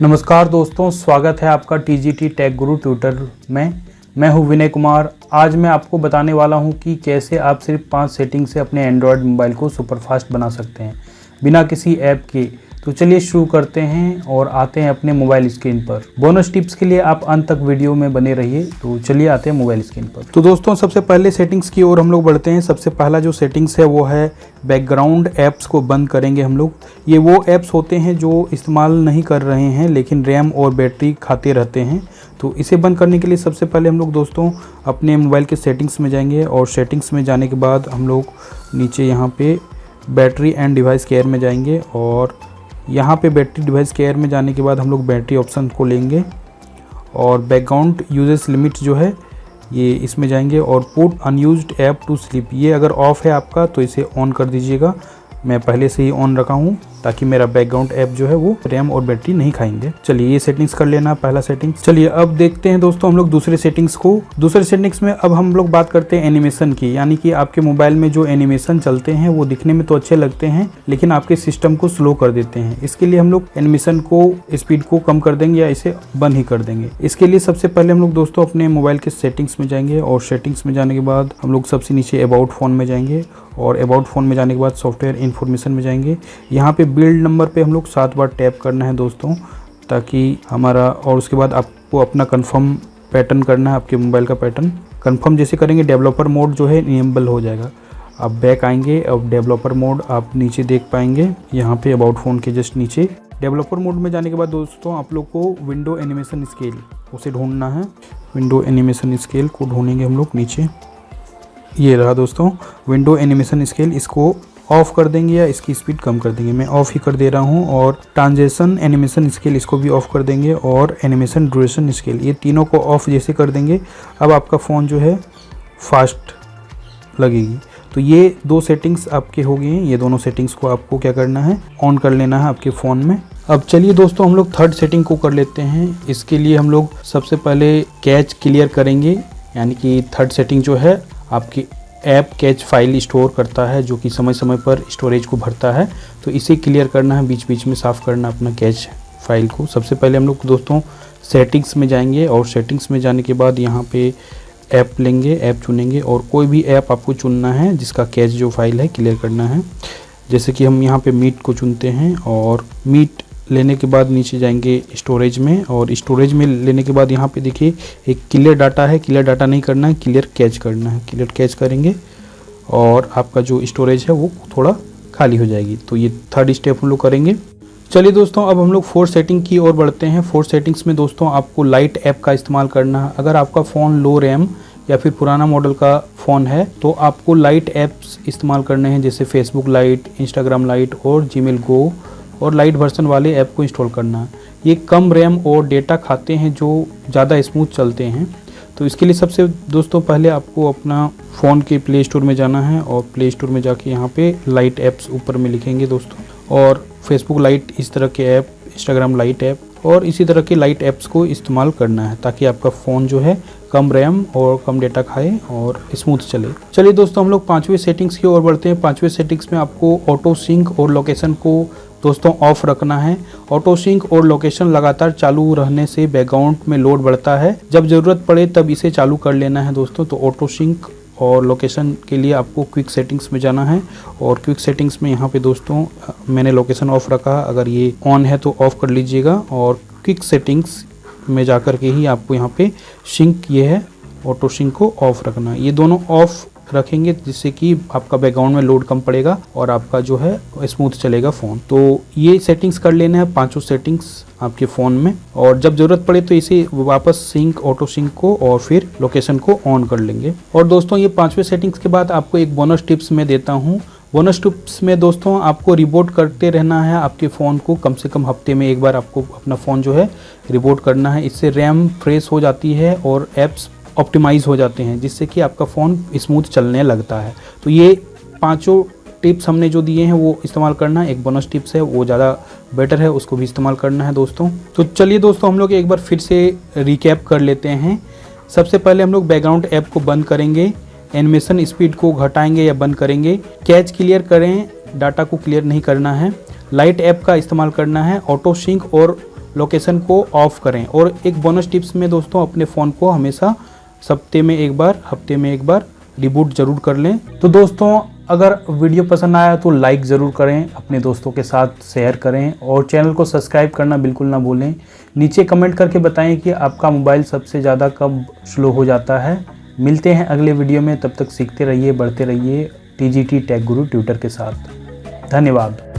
नमस्कार दोस्तों, स्वागत है आपका TGT टेक गुरु ट्यूटर में। मैं हूं विनय कुमार। आज मैं आपको बताने वाला हूं कि कैसे आप सिर्फ 5 सेटिंग से अपने एंड्रॉयड मोबाइल को सुपरफास्ट बना सकते हैं बिना किसी ऐप के। तो चलिए शुरू करते हैं और आते हैं अपने मोबाइल स्क्रीन पर। बोनस टिप्स के लिए आप अंत तक वीडियो में बने रहिए। तो चलिए आते हैं मोबाइल स्क्रीन पर। तो दोस्तों सबसे पहले सेटिंग्स की ओर हम लोग बढ़ते हैं। सबसे पहला जो सेटिंग्स है वो है बैकग्राउंड ऐप्स को बंद करेंगे हम लोग। ये वो ऐप्स होते हैं जो इस्तेमाल नहीं कर रहे हैं लेकिन रैम और बैटरी खाते रहते हैं। तो इसे बंद करने के लिए सबसे पहले हम लोग दोस्तों अपने मोबाइल के सेटिंग्स में जाएंगे और सेटिंग्स में जाने के बाद हम लोग नीचे यहाँ पे बैटरी एंड डिवाइस केयर में जाएंगे और यहाँ पे बैटरी डिवाइस केयर में जाने के बाद हम लोग बैटरी ऑप्शन को लेंगे और बैकग्राउंड यूजेस लिमिट जो है ये इसमें जाएंगे और put unused app to sleep, ये अगर ऑफ है आपका तो इसे ऑन कर दीजिएगा। मैं पहले से ही ऑन रखा हूँ ताकि मेरा बैकग्राउंड ऐप जो है वो रैम और बैटरी नहीं खाएंगे। चलिए ये सेटिंग्स कर लेना, पहला सेटिंग्स। चलिए अब देखते हैं दोस्तों हम लोग दूसरे सेटिंग्स को। दूसरे सेटिंग्स में अब हम लोग बात करते हैं एनिमेशन की, यानी कि आपके मोबाइल में जो एनिमेशन चलते हैं वो दिखने में तो अच्छे लगते हैं लेकिन आपके सिस्टम को स्लो कर देते हैं। इसके लिए हम लोग एनिमेशन को स्पीड को कम कर देंगे या इसे बंद ही कर देंगे। इसके लिए सबसे पहले हम लोग दोस्तों अपने मोबाइल के सेटिंग्स में जाएंगे और सेटिंग्स में जाने के बाद हम लोग सबसे नीचे अबाउट फ़ोन में जाएंगे और अबाउट फ़ोन में जाने के बाद सॉफ्टवेयर इन्फॉर्मेशन में जाएंगे। यहाँ पे बिल्ड नंबर पे हम लोग 7 बार टैप करना है दोस्तों ताकि हमारा, और उसके बाद आपको अपना कंफर्म पैटर्न करना है, आपके मोबाइल का पैटर्न कंफर्म जैसे करेंगे डेवलपर मोड जो है इनेबल हो जाएगा। आप बैक आएंगे, अब डेवलपर मोड आप नीचे देख पाएंगे यहाँ पे अबाउट फ़ोन के जस्ट नीचे। डेवलपर मोड में जाने के बाद दोस्तों आप लोग को विंडो एनिमेशन स्केल उसे ढूंढना है। विंडो एनिमेशन स्केल को ढूंढेंगे हम लोग नीचे, ये रहा दोस्तों विंडो एनिमेशन स्केल। इसको ऑफ कर देंगे या इसकी स्पीड कम कर देंगे, मैं ऑफ ही कर दे रहा हूँ। और ट्रांजिशन एनिमेशन स्केल इसको भी ऑफ कर देंगे और एनिमेशन ड्यूरेशन स्केल, ये तीनों को ऑफ जैसे कर देंगे। अब आपका फ़ोन जो है फास्ट लगेगी। तो ये 2 सेटिंग्स आपके हो गए हैं। ये दोनों सेटिंग्स को आपको क्या करना है, ऑन कर लेना है आपके फ़ोन में। अब चलिए दोस्तों हम लोग थर्ड सेटिंग को कर लेते हैं। इसके लिए हम लोग सबसे पहले कैच क्लियर करेंगे, यानी कि थर्ड सेटिंग जो है आपकी ऐप कैच फाइल स्टोर करता है जो कि समय समय पर स्टोरेज को भरता है। तो इसे क्लियर करना है, बीच बीच में साफ़ करना अपना कैच फाइल को। सबसे पहले हम लोग दोस्तों सेटिंग्स में जाएंगे और सेटिंग्स में जाने के बाद यहाँ पे ऐप लेंगे, ऐप चुनेंगे और कोई भी ऐप आपको चुनना है जिसका कैच जो फाइल है क्लियर करना है। जैसे कि हम यहाँ पे मीट को चुनते हैं और मीट लेने के बाद नीचे जाएंगे स्टोरेज में और स्टोरेज में लेने के बाद यहाँ पे देखिए एक क्लियर डाटा है। क्लियर डाटा नहीं करना है, क्लियर कैच करना है। क्लियर कैच करेंगे और आपका जो स्टोरेज है वो थोड़ा खाली हो जाएगी। तो ये थर्ड स्टेप हम लोग करेंगे। चलिए दोस्तों अब हम लोग 4 सेटिंग की ओर बढ़ते हैं। 4 सेटिंग्स में दोस्तों आपको लाइट ऐप का इस्तेमाल करना है। अगर आपका फ़ोन लो रैम या फिर पुराना मॉडल का फ़ोन है तो आपको लाइट ऐप्स इस्तेमाल करने हैं, जैसे फेसबुक लाइट, इंस्टाग्राम लाइट और जीमेल गो और लाइट वर्जन वाले ऐप को इंस्टॉल करना है। ये कम रैम और डेटा खाते हैं जो ज़्यादा स्मूथ चलते हैं। तो इसके लिए सबसे दोस्तों पहले आपको अपना फ़ोन के प्ले स्टोर में जाना है और प्ले स्टोर में जाके यहाँ पे लाइट ऐप्स ऊपर में लिखेंगे दोस्तों, और फेसबुक लाइट इस तरह के ऐप, इंस्टाग्राम लाइट ऐप और इसी तरह के लाइट ऐप्स को इस्तेमाल करना है ताकि आपका फ़ोन जो है कम रैम और कम डेटा खाए और स्मूथ चले। चलिए दोस्तों हम लोग 5वें सेटिंग्स की ओर बढ़ते हैं। 5वें सेटिंग्स में आपको ऑटो सिंक और लोकेशन को दोस्तों ऑफ रखना है। ऑटो सिंक और लोकेशन लगातार चालू रहने से बैकग्राउंड में लोड बढ़ता है, जब ज़रूरत पड़े तब इसे चालू कर लेना है दोस्तों। तो ऑटो सिंक और लोकेशन के लिए आपको क्विक सेटिंग्स में जाना है और क्विक सेटिंग्स में यहाँ पे दोस्तों मैंने लोकेशन ऑफ रखा, अगर ये ऑन है तो ऑफ कर लीजिएगा और क्विक सेटिंग्स में जाकर के ही आपको यहाँ पे सिंक ये है ऑटो सिंक को ऑफ रखना है। ये दोनों ऑफ रखेंगे जिससे कि आपका बैकग्राउंड में लोड कम पड़ेगा और आपका जो है स्मूथ चलेगा फ़ोन। तो ये सेटिंग्स कर लेना है 5 सेटिंग्स आपके फ़ोन में, और जब ज़रूरत पड़े तो इसे वापस सिंक, ऑटो सिंक को और फिर लोकेशन को ऑन कर लेंगे। और दोस्तों ये 5वें सेटिंग्स के बाद आपको एक बोनस टिप्स मैं देता हूँ। बोनस टिप्स में दोस्तों आपको रिबूट करते रहना है आपके फ़ोन को, कम से कम हफ्ते में एक बार आपको अपना फ़ोन जो है रिबूट करना है। इससे रैम फ्रेश हो जाती है और ऐप्स ऑप्टिमाइज़ हो जाते हैं जिससे कि आपका फ़ोन स्मूथ चलने लगता है। तो ये 5 टिप्स हमने जो दिए हैं वो इस्तेमाल करना है। एक बोनस टिप्स है वो ज़्यादा बेटर है, उसको भी इस्तेमाल करना है दोस्तों। तो चलिए दोस्तों हम लोग एक बार फिर से रिकैप कर लेते हैं। सबसे पहले हम लोग बैकग्राउंड ऐप को बंद करेंगे, एनिमेशन स्पीड को घटाएंगे या बंद करेंगे, कैच क्लियर करें, डाटा को क्लियर नहीं करना है, लाइट ऐप का इस्तेमाल करना है, ऑटो सिंक और लोकेशन को ऑफ करें। और एक बोनस टिप्स में दोस्तों, अपने फ़ोन को हमेशा हफ्ते में एक बार रिबूट ज़रूर कर लें। तो दोस्तों, अगर वीडियो पसंद आया तो लाइक ज़रूर करें, अपने दोस्तों के साथ शेयर करें और चैनल को सब्सक्राइब करना बिल्कुल ना भूलें। नीचे कमेंट करके बताएं कि आपका मोबाइल सबसे ज़्यादा कब स्लो हो जाता है। मिलते हैं अगले वीडियो में, तब तक सीखते रहिए, बढ़ते रहिए TGT टेक गुरु ट्यूटर के साथ। धन्यवाद।